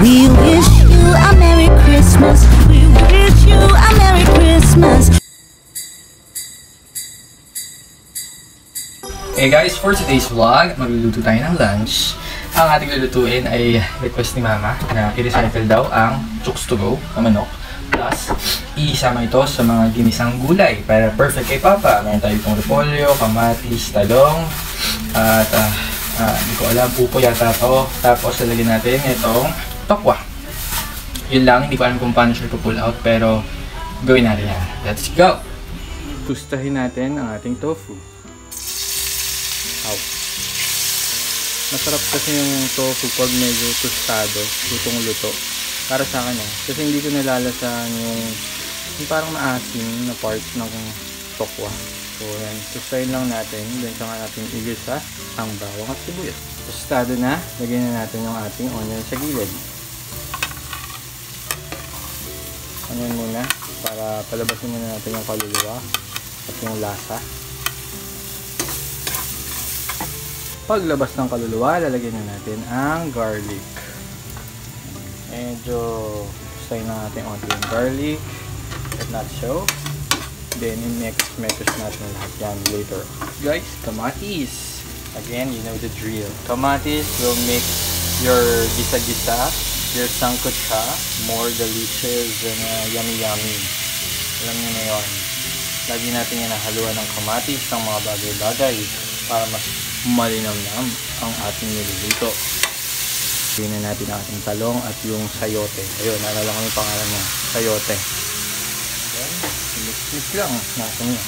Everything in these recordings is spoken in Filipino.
We wish you a Merry Christmas. We wish you a Merry Christmas. Hey guys, for today's vlog, magluluto tayo ng lunch. Ang ating lulutuin ay request ni Mama na i-recycle daw ang Chooks to Go na manok. Plus, isama ito sa mga ginisang gulay para perfect kay Papa. Meron tayo itong repolyo, kamatis, talong, at hindi ko alam, upo yata ito. Tapos, lalagyan natin itong tokwa. Yun lang, hindi ko alam kung paano siya pull out, pero gawin natin yan. Let's go! Tustahin natin ang ating tofu. Masarap kasi yung tofu pag medyo tostado, lutong-luto. Para sa akin kasi hindi ko nalalasahan yung parang maasim na part ng tokwa. So yan, tustahin lang natin. Then saka natin igisa ang bawang at sibuyas. Tostado na, lagyan na natin yung ating onion sa gilid. Onion muna para palabasin muna natin yung kaluluwa at yung lasa. Paglabas ng kaluluwa, lalagyan na natin ang garlic. Medyo gustahin na natin onti yung garlic at not so. Then, i-mix natin lahat yan later. Guys, kamatis. Again, you know the drill. Kamatis will make your gisa-gisa, your sangkutsa, more delicious and yummy-yummy. Alam niyo na yun. Lagi natin yan haluan ng kamatis ng mga bagay-bagay para mas malinamnam ang ating niluluto. Gawin na natin ang ating talong at yung sayote. Ayun, naalala ko yung pangalan niya. Sayote. Ayan, mix lang natin yan.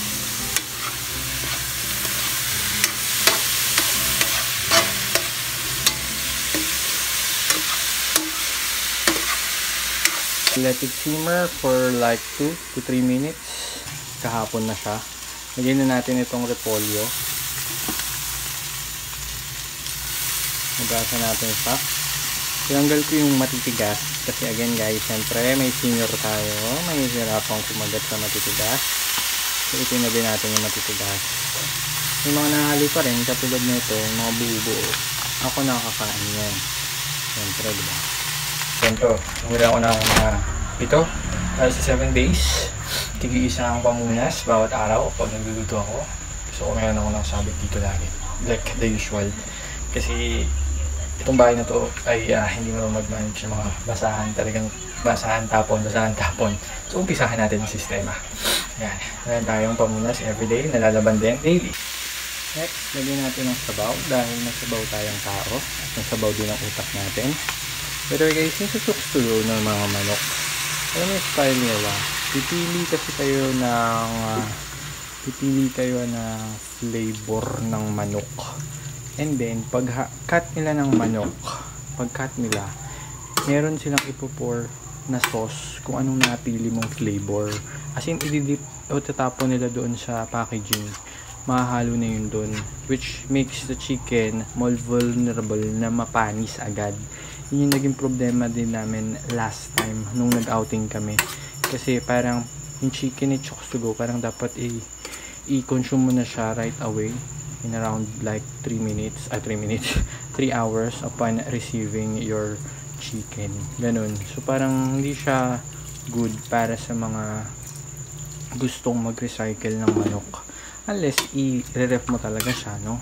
Let it simmer for like 2 to 3 minutes. Kahapon na siya. Lagyan na natin itong repolyo. Magasan natin siya. Tinanggal ko yung matitigas. Kasi again guys, siyempre may senior tayo. May hirapang kumagat sa matitigas. So itinabi natin yung matitigas. Yung mga nahalo pa rin, katulad nito, yung mga buo-buo. Ako nakakain yan. Siyempre, diba? Ganito, umula ako ng ito. Para sa 7 days. Tig-iisa ang pamunas bawat araw pag nagluluto ako. So meron ako ng sabit dito lagi. Like the usual. Kasi itong bahay na to ay hindi mo mag-manage ng mga basahan, talagang basahan tapon. So umpisahan natin ang sistema. Ayan, meron tayong pamunas everyday, nalalaban din daily. Next, lagyan natin ang sabaw dahil nasabaw tayong tao at nasabaw din ang utak natin. Pero guys, yung sa Chooks to Go ng mga manok, alam mo yung style nila, pipili kayo ng flavor ng manok. And then, pag-cut nila ng manok, meron silang ipo-pour na sauce kung anong napili mong flavor. As in, i-dip o tatapon nila doon sa packaging. Mahalo na yun doon. Which makes the chicken more vulnerable na mapanis agad. Yun yung naging problema din namin last time nung nag-outing kami. Kasi parang yung chicken ni Chooks to Go, parang dapat i-consume mo na siya right away. In around like 3 hours upon receiving your chicken. Ganun. So parang hindi siya good para sa mga gustong mag-recycle ng manok. Unless i-ref mo talaga siya, no?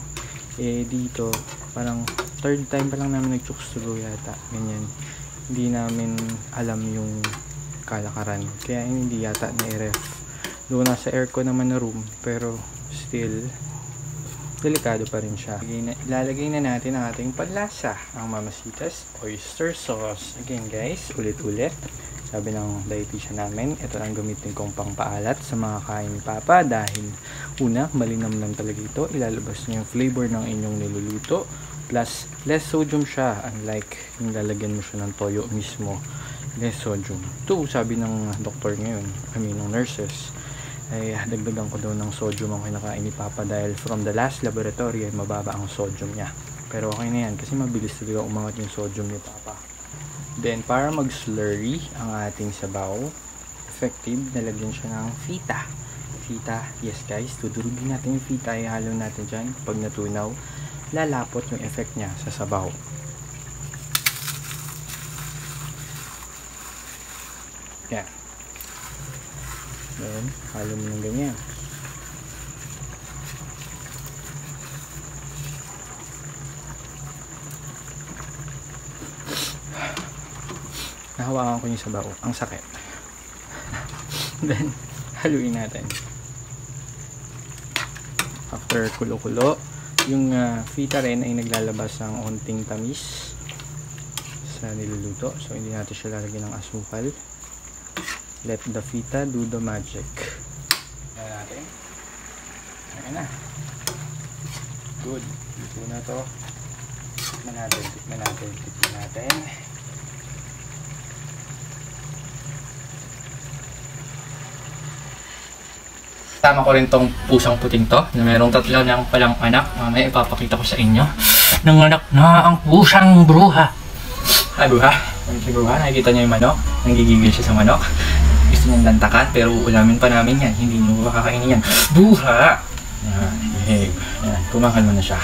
Eh dito, parang third time pa lang namin nag-Chooks to Go yata. Ganyan. Hindi namin alam yung kalakaran. Kaya hindi yata na-ref. Doon nasa aircon naman na room. Pero still, delikado pa rin siya. Ilalagay na natin ang ating panlasa, ang Mamacita's oyster sauce. Again guys, ulit-ulit. Sabi ng dietitian namin, ito ang gamitin kong pangpaalat sa mga kain ni Papa dahil una, malinam lang talaga ito. Ilalabas niyo yung flavor ng inyong niluluto. Plus, less sodium siya. Unlike yung lalagyan mo siya ng toyo mismo. Less sodium. Ito, sabi ng doktor ngayon, ng nurses, ay dagdagan ko daw ng sodium ang kinakain ni Papa dahil from the last laboratory ay mababa ang sodium niya. Pero okay na yan kasi mabilis talaga umangat yung sodium ni Papa. Then para mag-slurry ang ating sabaw, effective, nalagyan siya ng fita. Fita, yes guys, tudurugin natin yung fita, ihalo natin dyan. Pag natunaw, lalapot yung effect niya sa sabaw. Yan. Then, halo mo ng ganyan. Nahawakan ko yung sabaw. Ang sakit. Then, haluin natin. After kulo-kulo, yung feta rin ay naglalabas ng onting tamis sa niluluto. So, hindi natin siya lalagyan ng asukal. Let the feta do the magic. Ayan natin. Ayan na. Good. Ito na to. Tikman natin. Tikman natin. Tikman natin. Tama ko rin tong pusang puting to na merong 3 niyang palang anak. Mamaya ipapakita ko sa inyo. Nanganak na ang pusang bruha. Ay, bruha. Si bruha, nakikita niyo yung manok. Nanggigigil siya sa manok. Gusto niyang lantakan pero ulamin pa namin yan. Hindi niyo makakainin yan. Bruha! Yan, behave. Yan, kumakalma na siya.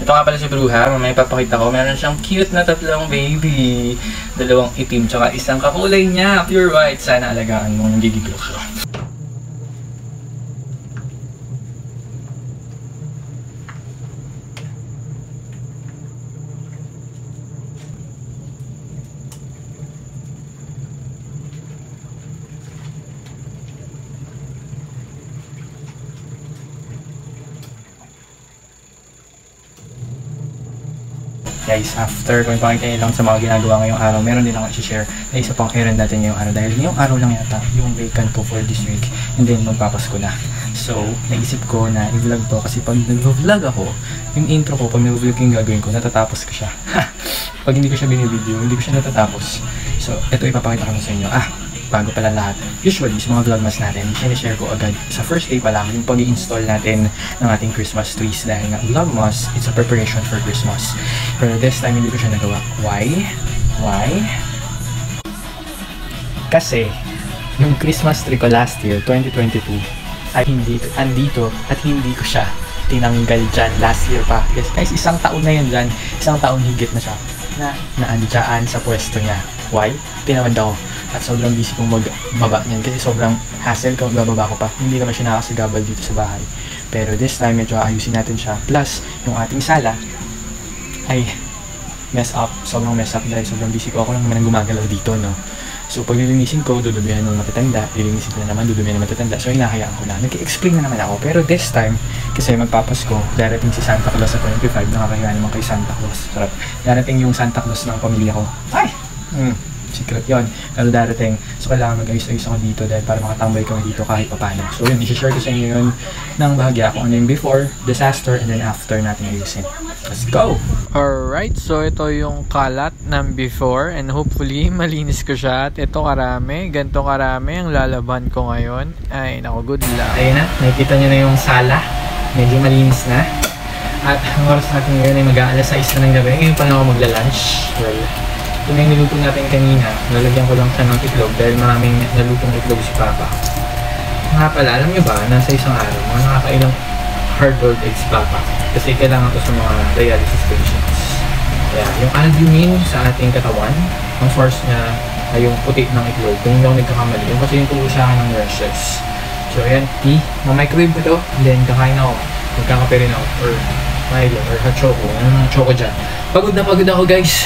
Ito nga pala si bruha. Mamaya ipapakita ko. Meron siyang cute na 3 baby. 2 itim tsaka isang kakulay niya. Pure white. Sana alagaan mo. Nanggigigil siya. Guys, after kung ipakita nyo lang sa mga ginagawa ngayong araw, meron din ako i-share na isa pang errand natin ngayong araw dahil ngayong araw lang yata yung vacant ko for this week and then magpapasko na. So, naisip ko na i-vlog to kasi pag nag-vlog ako, yung intro ko, pag nag-vlog yung gagawin ko, natatapos ko siya. Pag hindi ko siya binibideo, hindi ko siya natatapos. So, ito ipapakita ko na sa inyo. Bago pala lahat, usually sa mga vlogmas natin, sinishare ko agad sa first day pa lang yung pag-i-install natin ng ating Christmas trees dahil nga vlogmas, it's a preparation for Christmas. Pero this time hindi ko siya nagawa. Why? Why? Kasi yung Christmas tree ko last year, 2022, ay hindi andito at hindi ko siya tinanggal dyan last year pa. Yes, guys, isang taon na yun dyan. Isang taon higit na siya na naandyan sa pwesto niya. Why? Tinawad ako. At sobrang busy kong magbaba niyan kasi sobrang hassle kung bababa ko pa. Hindi naman siya nakakasagabal dito sa bahay. Pero this time, medyo ayusin natin siya. Plus, yung ating sala ay mess up. Sobrang mess up dahil sobrang busy ko. Ako lang naman ang gumagalaw dito, no? So, pag nilinisin ko, dudumihan ng matatanda. Lilinisin ko na naman, dudumihan ng matatanda. So, hinahayaan ko na. Nag-explain na naman ako. Pero this time, kasi magpapasko, darating si Santa Claus sa 25. Nakakahiya naman kay Santa Claus. Sarap. Darating yung Santa Claus ng pamilya ko. Ay! Secret yon. Pero darating. So, kailangan mag-ayos-ayos ako dito dahil para makatambay kami dito kahit papano. So, yun. I-share ko sa inyo yun ng bahagya kung ano yung before, disaster, and then after natin ayusin. Let's go! Alright. So, ito yung kalat ng before and hopefully malinis ko siya. At ito karami. Ganito karami ang lalaban ko ngayon. Ay, naku, good luck. Ayun na. Nakikita nyo na yung sala. Medyo malinis na. At ang oras natin ngayon ay mag-aalas 6 na ng gabi. Ngayon pa na ako magla-lunch. Well, yung niluto natin kanina, nalagyan ko lang siya ng itlog dahil maraming nalutong itlog si Papa. Nga pala, alam nyo ba, nasa isang araw, mga nakakailang hard-boiled eggs Papa. Kasi kailangan to sa mga dialysis patients. Kaya, yung albumin sa ating katawan, ang source niya ay yung puti ng itlog. Kung hindi ako nagkakamali, yung kasi yung puusahan ng nurses. So, ayan, ma-microwave ko to, and then kakain ako. Magkakape rin ako, or Milo, or hot choco. Ano mga choco dyan. Pagod na pagod ako, guys.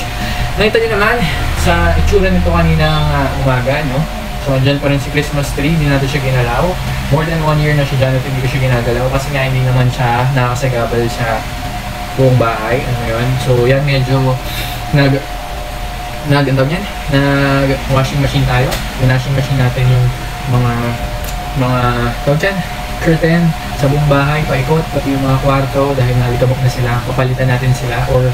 Nakita nyo naman sa itsura nito kaninang umaga, no? So, andyan pa rin si Christmas tree, hindi natin siya ginalaw. More than 1 year na siya dyan at hindi ko siya ginagalaw kasi nga hindi naman siya nakasagabal sa buong bahay. Ano yun? So, yan medyo nag-washing machine tayo. Washing machine natin yung mga curtain sa buong bahay, paikot, pati yung mga kwarto dahil nalikabok na sila, papalitan natin sila or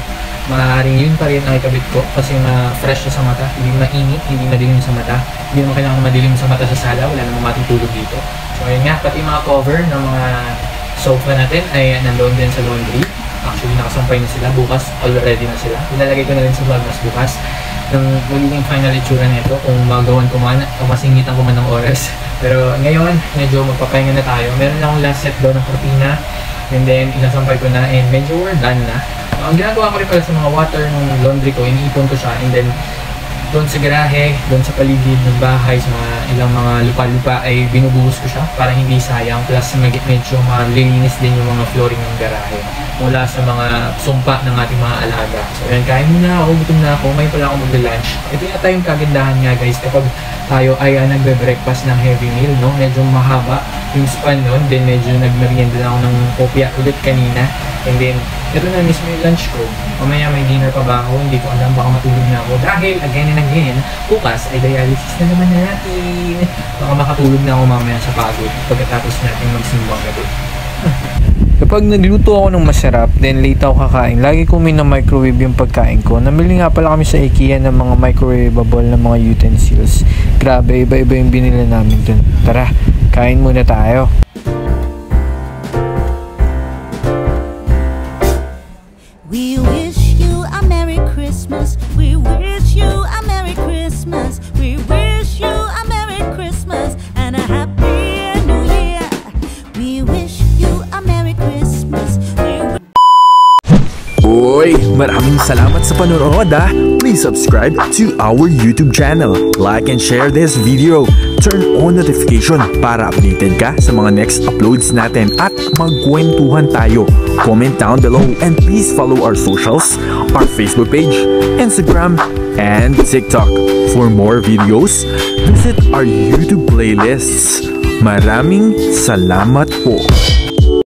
maaaring yun pa rin ang ikabit ko kasi fresh siya sa mata, hindi mainit, hindi madilim sa mata, hindi naman kailangan madilim sa mata sa sala, wala namang matutulog dito. So ayun nga, pati mga cover ng mga sofa natin ay nandoon din sa laundry. Actually nakasampay na sila, bukas already na sila. Ilalagay ko na rin sa vlogmas bukas ng magiging final itsura nito kung magawan ko man o masingitan ko man ng oras. Pero ngayon, medyo magpapahinga na tayo. Meron lang akong last set doon ng cortina and then inasampay ko na and medyo we're done na. Ang ginagawa ko rin pala sa mga water ng laundry ko, iniipon ko siya and then doon sa garahe, doon sa paligid ng bahay, sa mga ilang mga lupa-lupa ay binubuhos ko siya para hindi sayang. Plus medyo malilinis din yung mga flooring ng garahe mula sa mga sumpa ng ating mga alaga. So ayan, kain muna ako, gutom na ako, ngayon pala ako mag-lunch. Ito yata yung kagandahan nga guys kapag tayo ay nagbe-breakfast ng heavy meal, no? Medyo mahaba yung span nun, then medyo nagmerienda na ako ng kopya ulit kanina. And then, ito na mismo yung lunch ko. Mamaya may dinner pa ba ako? Hindi ko alam, baka matulog na ako. Dahil, again and again, bukas ay dialysis na naman natin. Baka makatulog na ako mamaya sa pagod pagkatapos natin magsimbang gabi. Kapag nagluto ako ng masarap, then late ako kakain, lagi ko mina-microwave yung pagkain ko. Namili nga pala kami sa IKEA ng mga microwavable na mga utensils. Grabe, iba-iba yung binili namin dun. Tara, kain muna tayo. We wish you a Merry Christmas. We wish you a Merry Christmas. We wish you a Merry Christmas and a Happy New Year. We wish you a Merry Christmas. Uy, maraming salamat sa panonood ah! Please subscribe to our YouTube channel. Like and share this video. Turn on notification para updated ka sa mga next uploads natin at magkwentuhan tayo. Comment down below and please follow our socials, our Facebook page, Instagram, and TikTok. For more videos, visit our YouTube playlists. Maraming salamat po!